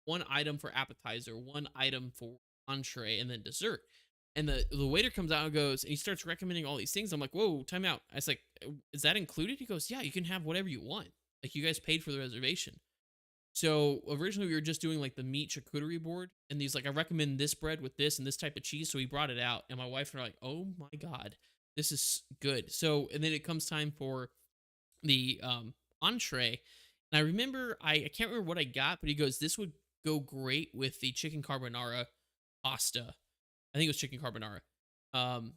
one item for appetizer, one item for entree, and then dessert. And the waiter comes out and goes, and he starts recommending all these things. I'm like, whoa, time out. I was like, is that included? He goes, yeah, you can have whatever you want. Like you guys paid for the reservation. So originally we were just doing like the meat charcuterie board, and he's like, I recommend this bread with this and this type of cheese. So he brought it out, and my wife and I are like, oh my god, this is good. So and then it comes time for the entree, and I remember I can't remember what I got, but he goes, this would go great with the chicken carbonara pasta. I think it was chicken carbonara um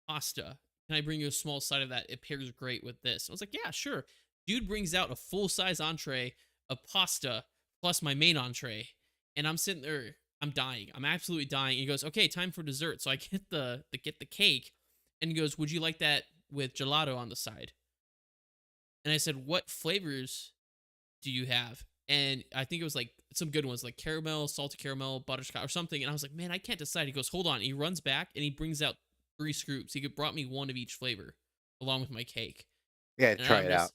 pasta. Can I bring you a small side of that? It pairs great with this. I was like, yeah, sure. Dude brings out a full size entree of pasta plus my main entree, and I'm sitting there. I'm dying. I'm absolutely dying. He goes, okay, time for dessert. So I get the cake, and he goes, would you like that with gelato on the side? And I said, what flavors do you have? And I think it was like some good ones, like caramel, salted caramel, butterscotch, or something. And I was like, man, I can't decide. He goes, hold on. He runs back and he brings out 3 scoops. He brought me one of each flavor along with my cake. Yeah, And try it out.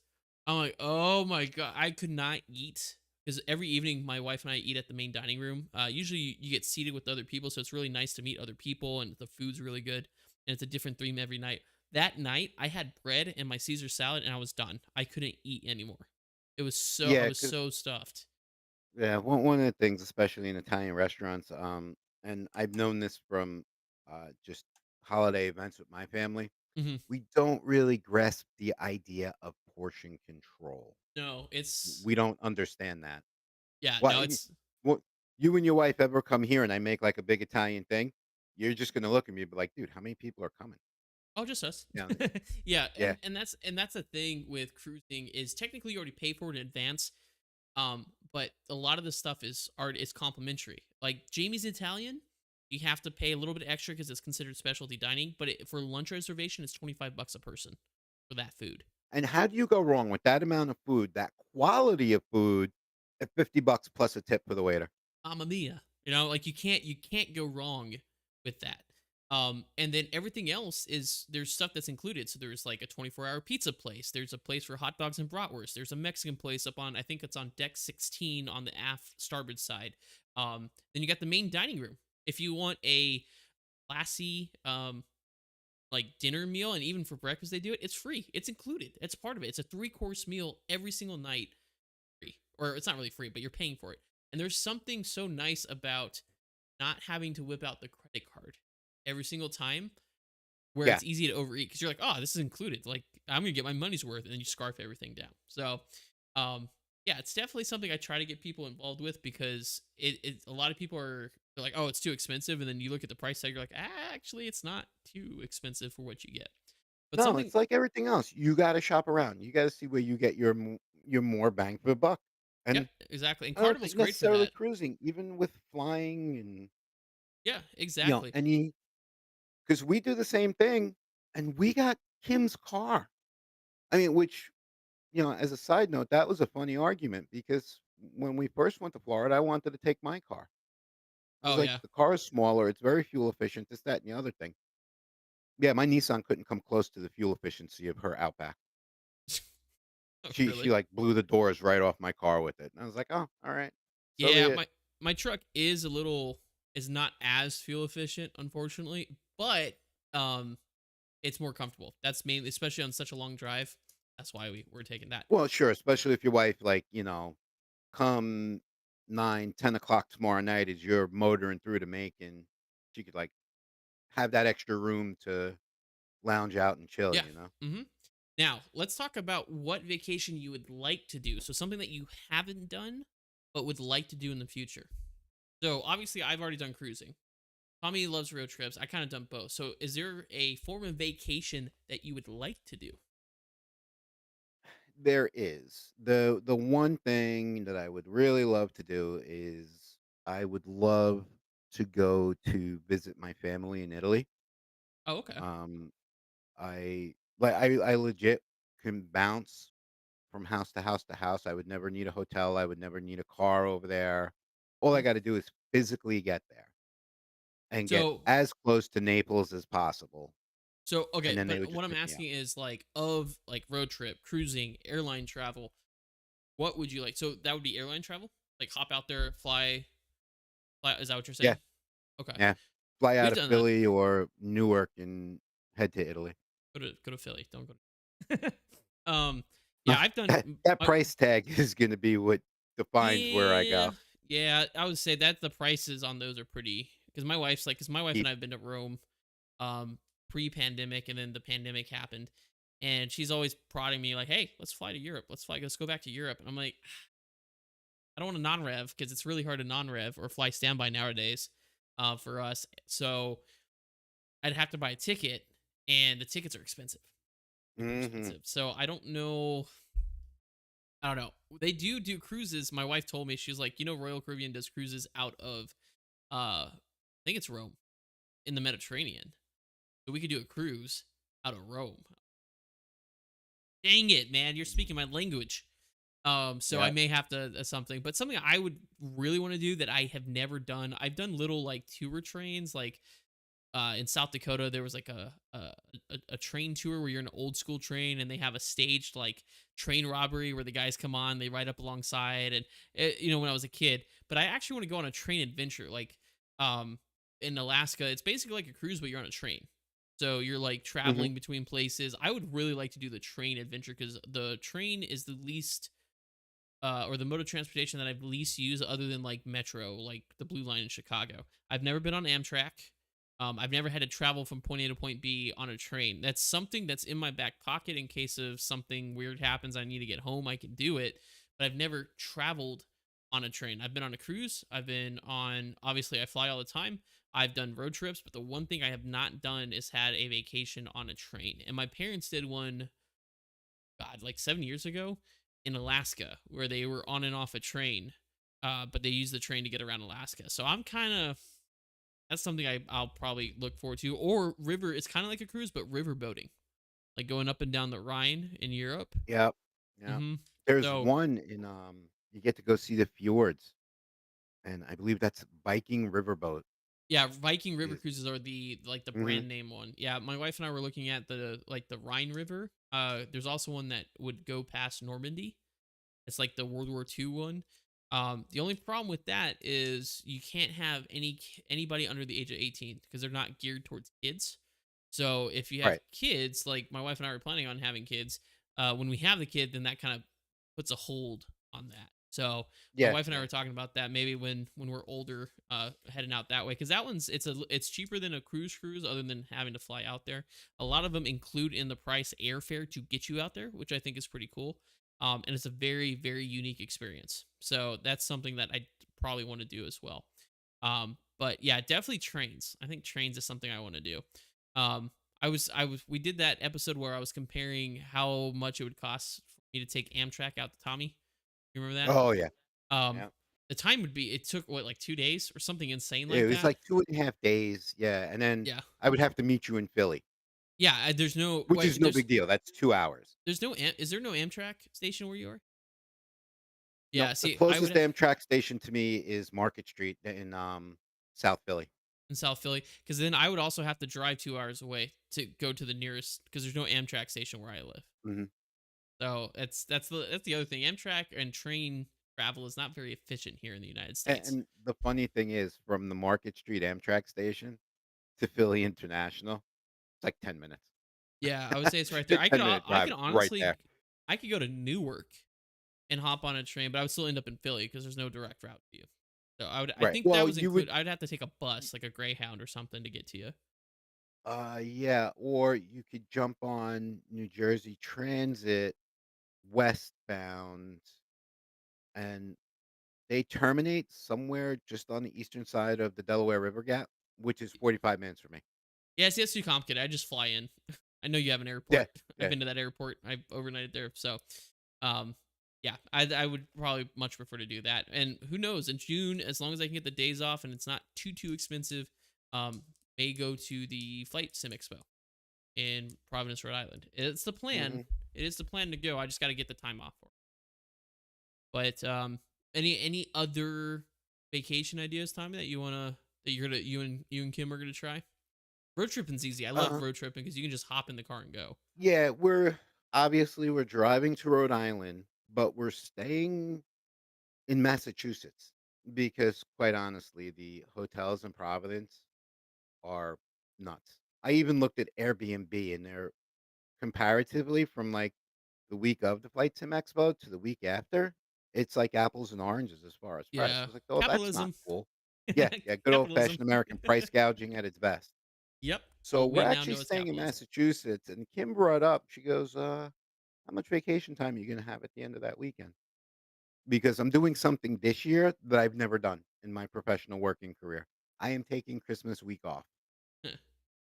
I'm like, oh my god, I could not eat because every evening my wife and I eat at the main dining room. Usually you get seated with other people, so it's really nice to meet other people, and the food's really good, and it's a different theme every night. That night, I had bread and my Caesar salad, and I was done. I couldn't eat anymore. I Yeah, was 'cause so stuffed. yeah, one of the things, especially in Italian restaurants, and I've known this from, just holiday events with my family, Hmm. we don't really grasp the idea of portion control. No, it's We don't understand that. yeah, What no, it's what you and your wife ever come here and I make, like, a big Italian thing, you're just gonna look at me and be like, "Dude, how many people are coming?" oh, just us. Yeah, Yeah, yeah, and that's the thing with cruising is technically you already pay for it in advance. But a lot of the stuff is complimentary. Like Jamie's Italian, you have to pay a little bit extra because it's considered specialty dining. But for lunch reservation, it's $25 a person for that food. and how do you go wrong with that amount of food, that quality of food, at $50 plus a tip for the waiter? Mamma mia! Like you can't go wrong with that. And then everything else is there's stuff that's included. So there's like a 24-hour pizza place. There's a place for hot dogs and bratwurst. There's a Mexican place up on I think it's on deck 16 on the aft starboard side. Then you got the main dining room. If you want a classy like dinner meal, and even for breakfast they do it, it's free. It's included. It's part of it. It's a 3-course meal every single night, free. Or it's not really free, but you're paying for it. And there's something so nice about not having to whip out the credit card every single time, where Yeah. it's easy to overeat because you're like, oh, this is included. Like I'm gonna get my money's worth, and then you scarf everything down. So, yeah, it's definitely something I try to get people involved with because it a lot of people are They're like, "Oh, it's too expensive," and then you look at the price tag, you're like, Actually, it's not too expensive for what you get." But No, something, it's like everything else. You gotta shop around. You gotta see where you get your more bang for the buck. yeah, And exactly, and I don't Carnival's think great for necessarily that. cruising, even with flying and, Yeah, exactly. any, because we do the same thing, and we got Kim's car. I mean, which, as a side note, that was a funny argument because when we first went to Florida, I wanted to take my car. I was Oh, like, yeah. "The car is smaller, it's very fuel efficient, this, that, and the other thing." Yeah, my Nissan couldn't come close to the fuel efficiency of her Outback. Oh, She, really? like, blew the doors right off my car with it, and I was like, "Oh, alright. So be Yeah, it." my truck is not as fuel efficient, unfortunately, but, um, it's more comfortable. That's mainly, especially on such a long drive. That's why we're taking that. Well, sure, especially if your wife, like, come 9, 10 o'clock tomorrow night as you're motoring through to Macon, she could, like, have that extra room to lounge out and chill, Yeah. you know? Mhm. Now, let's talk about what vacation you would like to do. So something that you haven't done, but would like to do in the future. So obviously, I've already done cruising. Tommy loves road trips. I kind of done both. So is there a form of vacation that you would like to do? There is. The one thing that I would really love to do is I would love to go to visit my family in Italy. Oh, okay. Um, I legit can bounce from house to house to house. I would never need a hotel. I would never need a car over there. All I Mhm. gotta do is physically get there and get So as close to Naples as possible, and okay, then they but would what just I'm pick me up. asking is like of like road trip, cruising, airline travel. What would you like? So that would be airline travel, like hop out there, fly. Is that what you're Yeah, saying? Okay, yeah. Fly out we've of done that. Philly or Newark and head to Italy. Go to Philly. Don't go. To um, No, yeah, I've done. that price tag is gonna be what defines where I Yeah, go. yeah. I would say that the prices on those are pretty. Because my wife Ye and I have been to Rome, um, pre-pandemic, and then the pandemic happened, and she's always prodding me like, "Hey, let's fly to Europe. Let's fly. Let's go back to Europe." And I'm like, I don't want to non-rev because it's really hard to non-rev or fly standby nowadays, for us. So I'd have to buy a ticket, and the tickets are expensive, super Mhm. expensive. So I don't know. I don't know. They do cruises. My wife told me, she was like, Royal Caribbean does cruises out of I think it's Rome in the Mediterranean. So we could do a cruise out of Rome. Dang it, man, you're speaking my language. So I Yeah. may have to something, but something I would really want to do that I have never done. I've done little like tour trains, like in South Dakota, there was like a train tour where you're in an old school train and they have a staged like train robbery where the guys come on, they ride up alongside, and when I was a kid. But I actually want to go on a train adventure, like um in Alaska. It's basically like a cruise, but you're on a train. So you're like Mhm. traveling between places. I would really like to do the train adventure because the train is the least or the mode of transportation that I've least used other than like Metro, like the Blue Line in Chicago. I've never been on Amtrak. I've never had to travel from point A to point B on a train. That's something that's in my back pocket in case of something weird happens. I need to get home. I can do it, but I've never traveled on a train. I've been on a cruise. I've been on. Obviously, I fly all the time. I've done road trips, but the one thing I have not done is had a vacation on a train. And my parents did one, God, like 7 years ago in Alaska, where they were on and off a train, but they used the train to get around Alaska. So I'm kind of that's something I'll probably look forward to. Or river, it's kind of like a cruise, but river boating, like going up and down the Rhine in Europe. Yep. Yep. hmm There's So one in, you get to go see the fjords, and I believe that's Viking Riverboat yeah, Viking river is. cruises are the Mhm. brand name one. Yeah, my wife and I were looking at the Rhine River. There's also one that would go past Normandy. It's like the World War II one. The only problem with that is you can't have anybody under the age of 18 because they're not geared towards kids. So if you have Right. kids, like my wife and I were planning on having kids, when we have the kid, then that kind of puts a hold on that. So my Yeah, wife and I yeah. were talking about that maybe when we're older, heading out that way because that one's it's cheaper than a cruise other than having to fly out there. A lot of them include in the price airfare to get you out there, which I think is pretty cool. And it's a very very unique experience. So that's something that I probably want to do as well. But yeah, definitely trains. I think trains is something I want to do. I was we did that episode where I was comparing how much it would cost for me to take Amtrak out to Tommy. You remember that? Oh, yeah. Um, Yeah. the time would be it took what like 2 days or something insane It like was that. like 2.5 days, yeah, and then Yeah, I would have to meet you in Philly, yeah. There's no which is wait. no big deal, that's 2 hours. Is there no Amtrak station where you are? Yeah. Nope, the See, I would closest Amtrak station to me is Market Street in, South Philly. in South Philly because then I would also have to drive 2 hours away to go to the nearest because there's no Amtrak station where I live. Mhm. So that's the other thing. Amtrak and train travel is not very efficient here in the United A States. and the funny thing is from the Market Street Amtrak station to Philly International, it's like 10 minutes. Yeah, I would say it's right there. It's a 10-minute I drive could right honestly there. I could go to Newark and hop on a train, but I would still end up in Philly because there's no direct route to you. So I Right, think that well, was you would include I'd have to take a bus, like a Greyhound or something to get to you. yeah, or you could jump on New Jersey Transit westbound, and they terminate somewhere just on the eastern side of the Delaware River Gap, which is 45 minutes for me. Yeah, see, that's too complicated. I just fly in. I know you have an Yeah, airport. I've yeah. been to that airport. I've overnighted there. So, um, yeah, I would probably much prefer to do that. And who knows, in June, as long as I can get the days off and it's not too expensive, um, may go to the Flight Sim Expo in Providence, Rhode Island. It's the plan. Mhm. It is the plan to go. I just got to get the time off for it. But any other vacation ideas, Tommy, that you and Kim are gonna try? Road tripping's easy. I love Uh, road tripping because you can just hop in the car and go. yeah, we're driving to Rhode Island, but we're staying in Massachusetts because, quite honestly, the hotels in Providence are nuts. I even looked at Airbnb, and they're comparatively from, like, the week of the Flight Sim Expo to the week after, it's like apples and oranges as far as price. I Yeah, was like, "Oh, that's not capitalism. cool." Yeah, yeah, good Capitalism. old-fashioned American price gouging at its best. Yep. So, Well, we're we now actually know it's staying in capitalism. Massachusetts, and Kim brought up, she goes, how much vacation time are you gonna have at the end of that weekend?" Because I'm doing something this year that I've never done in my professional working career. I am taking Christmas week off.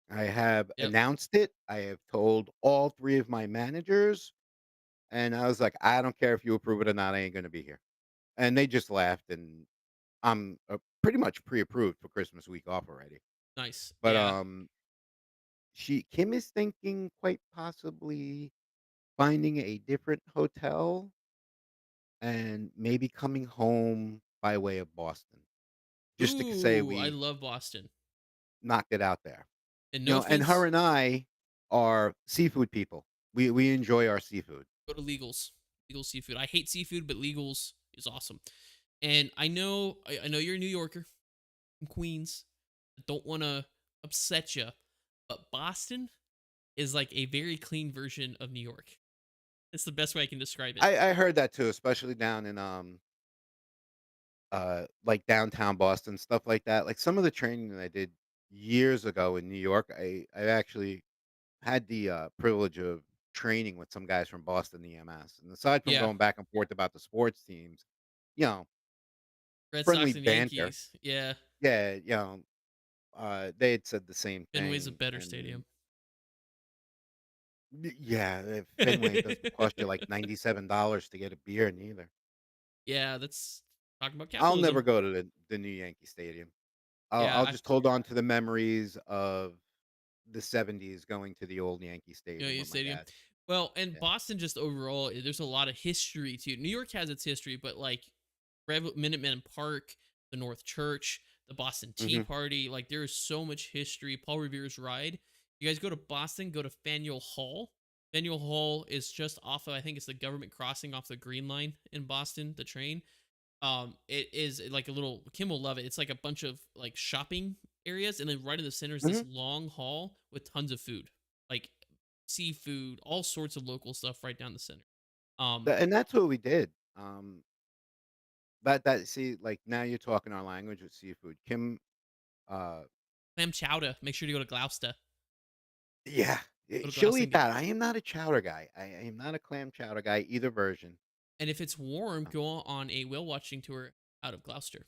I have Yep. announced it. I have told all 3 of my managers, and I was like, "I don't care if you approve it or not, I ain't gonna be here." And they just laughed, and I'm, pretty much pre-approved for Christmas week off already. Nice. But, Yeah. she Kim is thinking quite possibly finding a different hotel and maybe coming home by way of Boston, just to say Ooh, I we love Boston. knocked it out there. And You no know, and her offense, and I are seafood people. We enjoy our seafood. go to Legals. Legal seafood. I hate seafood, but Legals is awesome. And I know you're a New Yorker from Queens. I don't want to upset you, but Boston is like a very clean version of New York. It's the best way I can describe it. I heard that too, especially down in, like, downtown Boston, stuff like that. Like, some of the training that I did years ago in New York, I actually had the, privilege of training with some guys from Boston EMS, and aside from Yeah, going back and forth about the sports teams, you know, Red friendly Sox and banter. Yankees. Yeah, Yeah, they had said the same Fenway's a thing, better and stadium. yeah, Fenway doesn't cost you, like, $97 to get a beer neither. Yeah, that's talking about I'll never capitalism. go to the new Yankee Stadium. Yeah, I'll just hold on to the memories of the '70s going to the old Yankee Stadium Yankee with my Stadium. dad. Well, and Yeah. Boston just overall, there's a lot of history too. New York has its history, but like Minuteman Park, the North Church, the Boston Tea Mhm. Party, like there is so much history. Paul Revere's ride. You guys go to Boston, go to Faneuil Hall. Faneuil Hall is just off of, I think it's the government crossing off the Green Line in Boston, the train. It is like a little Kim will love it. It's like a bunch of like shopping areas, and then right in the center is this Mhm. long hall with tons of food, like seafood, all sorts of local stuff right down the center. Um, And that's what we did. That see, like, now you're talking our language with seafood. Kim, uh clam chowder. Make sure to go to Gloucester. yeah, Go to she'll Gloucester eat and get. that. I am not a chowder guy. I am not a clam chowder guy, either version. And if it's warm, Uh, go on a whale watching tour out of Gloucester.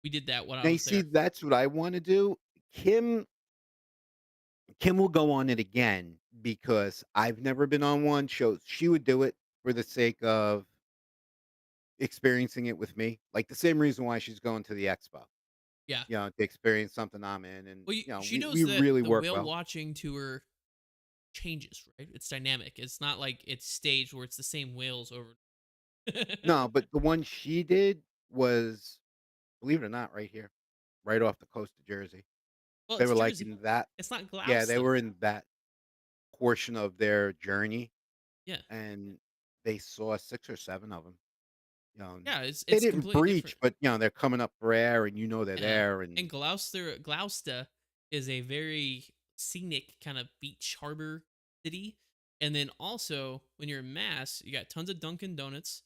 We did that when I Now you was see, there. that's what I wanna do. Kim Kim will go on it again because I've never been on one, she would do it for the sake of experiencing it with me, like, the same reason why she's going to the expo, Yeah. to experience something I'm in, and, Well, she we knows that really the work whale well. watching tour changes, right? It's dynamic. It's not like it's staged where it's the same whales over. No, but the one she did was, believe it or not, right here, right off the coast of Jersey. Well, They it's were, like, Jersey. in that It's not yeah, they Gloucester. were in that portion of their journey, Yeah. and they saw 6 or 7 of them. And Yeah, it's they it's didn't completely breach, different. but, they're coming up for air, and they're Yeah. there, And and Gloucester is a very scenic kind of beach harbor city. And then also when you're in Mass, you got tons of Dunkin' Donuts.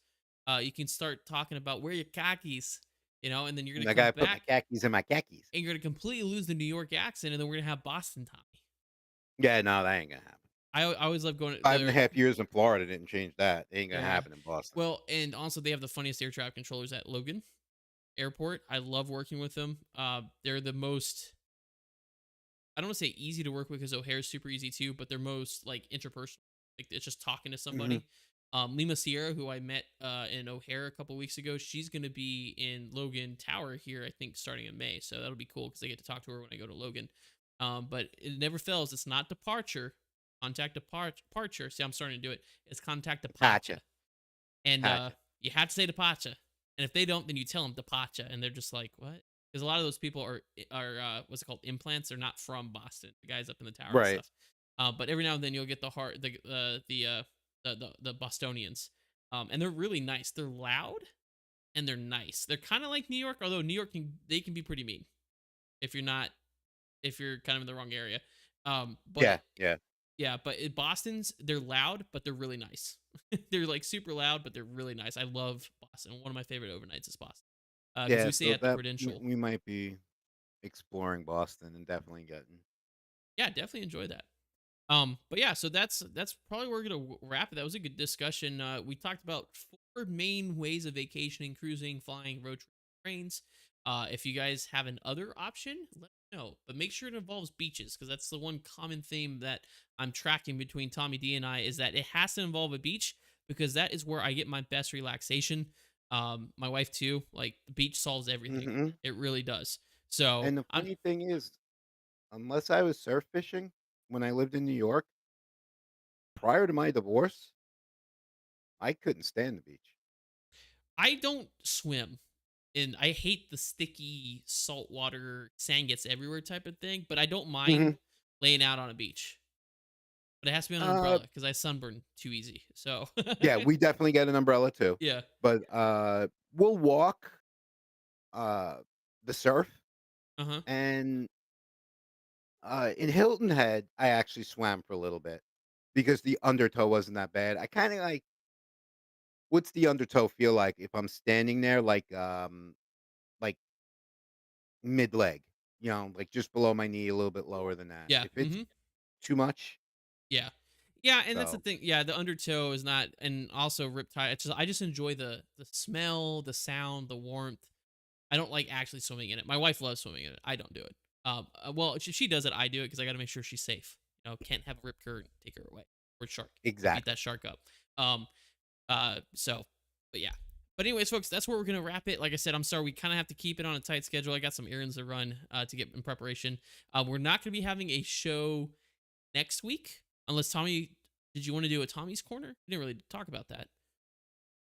You can start talking about where your khakis, and then you're gonna I come gotta put my back khakis in my khakis. and you're gonna completely lose the New York accent, and then we're gonna have Boston Tommy. Yeah, no, that ain't gonna happen. I always love going to 5 and a there. half years in Florida didn't change that. It ain't gonna Yeah. happen in Boston. Well, and also they have the funniest air traffic controllers at Logan Airport. I love working with them. They're the most, I don't want to say easy to work with because O'Hare is super easy too, but they're most like interpersonal. Like it's just talking to Mhm. somebody. Lima Sierra, who I met in O'Hare a couple weeks ago, she's going to be in Logan Tower here, I think, starting in May. So that'll be cool because I get to talk to her when I go to Logan. But it never fails. It's not departure. Contact departure. See, I'm starting to do it. It's contact departure. Gotcha, And gotcha. you have to say departure. And if they don't, then you tell them departure, and they're just like, "What?" Because a lot of those people are what's it called, implants. They're not from Boston. The guys up in the tower and Right. stuff. But every now and then you'll get the Bostonians, and they're really nice. They're loud and they're nice. They're kind of like New York, although New York can be pretty mean if you're not if you're kind of in the wrong area. But Yeah, yeah. yeah, but in Boston's, they're loud, but they're really nice. They're like super loud, but they're really nice. I love Boston. One of my favorite overnights is Boston. Because Yeah, we stay so at the that we Prudential. we might be exploring Boston and definitely getting Yeah, definitely enjoy that. But yeah, so that's probably where we're gonna wrap it. That was a good discussion. We talked about four main ways of vacationing: cruising, flying, road trip, trains. If you guys have an other option, let me know. But make sure it involves beaches because that's the one common theme that I'm tracking between Tommy D and I is that it has to involve a beach because that is where I get my best relaxation. My wife too. Like the beach solves everything. Mhm. It really does. So And the I'm funny thing is, unless I was surf fishing when I lived in New York, prior to my divorce, I couldn't stand the beach. I don't swim. And I hate the sticky saltwater sand gets everywhere type of thing, but I don't mind Mhm. laying out on a beach. But it has to be on an Uh, umbrella because I sunburn too easy. So yeah, we definitely get an umbrella too, yeah. but, we'll walk, uh, the surf, Uh-huh. and, in Hilton Head, I actually swam for a little bit because the undertow wasn't that bad. I kinda like what's the undertow feel like if I'm standing there, like mid-leg, like just below my knee, a little bit lower than that. Yeah. If it's Mhm. too much, Yeah. Yeah, and that's the so thing. Yeah, the undertow is not, and also riptide. I just enjoy the smell, the sound, the warmth. I don't like actually swimming in it. My wife loves swimming in it. I don't do it. Well, she does it. I do it because I got to make sure she's safe. Can't have a rip current and take her away or shark beat exactly. that shark up. Um, so, but yeah. But anyways, folks, that's where we're gonna wrap it. Like I said, I'm sorry we kind of have to keep it on a tight schedule. I got some errands to run to get in preparation. We're not gonna be having a show next week unless Tommy. Did you want to do a Tommy's corner? We didn't really talk about that.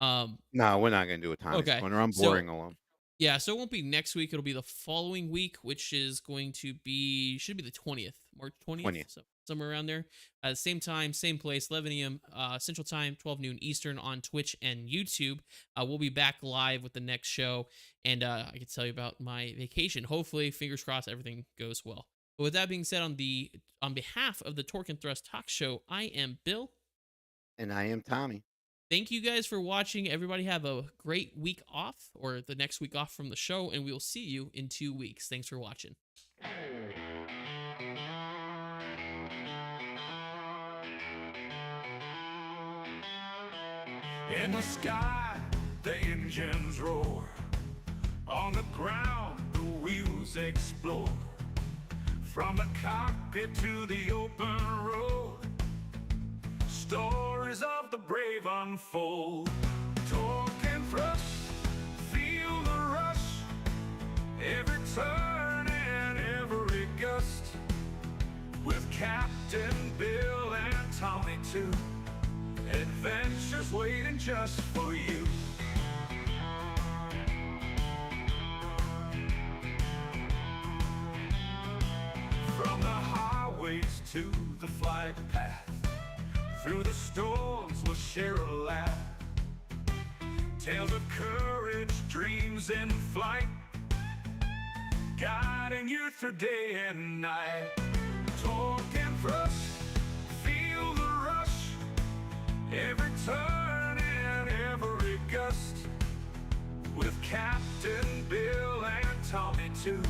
Um. No, we're not gonna do a Tommy's Okay. Corner. I'm So boring alone. yeah, so it won't be next week. It'll be the following week, which is going to be should be the 20th, March 20th, 20th. so somewhere around there. Same time, same place, 11 a.m. Central Time, 12 noon Eastern on Twitch and YouTube. We'll be back live with the next show, and I can tell you about my vacation. Hopefully, fingers crossed, everything goes well. But with that being said, on behalf of the Torque and Thrust Talk Show, I am Bill. And I am Tommy. Thank you guys for watching. Everybody have a great week off or the next week off from the show, and we will see you in 2 weeks. Thanks for watching. In the sky, the engines roar. On the ground, heroes explore. From the cockpit to the open road, stories of the brave unfold. Torque and thrust, feel the rush, every turn and every gust. With Captain Bill and Tommy too, adventures waiting just for you. From the highways to the flight path, through the storms we'll share a laugh. Tales of courage, dreams in flight, guiding you through day and night. Torque and thrust, feel the rush, every turn and every gust. With Captain Bill and Tommy too,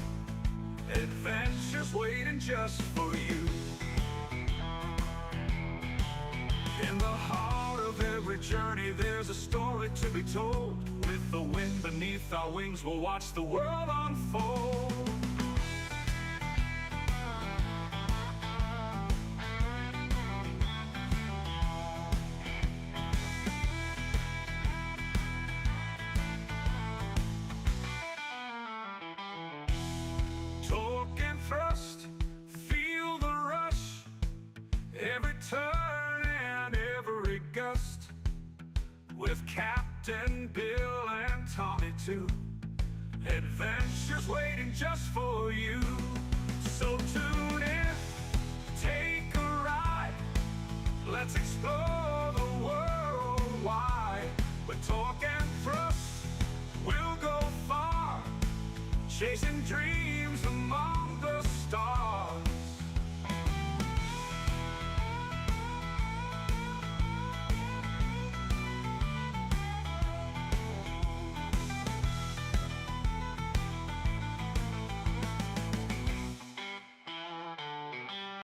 adventures waiting just for you. In the heart of every journey there's a story to be told. With the wind beneath our wings we'll watch the world unfold. Torque and thrust, feel the rush, every turn and every gust. With Captain Bill and Tommy too, adventures waiting just for you. So tune in, take a ride, let's explore the world wide. With torque and thrust, we'll go far, chasing dreams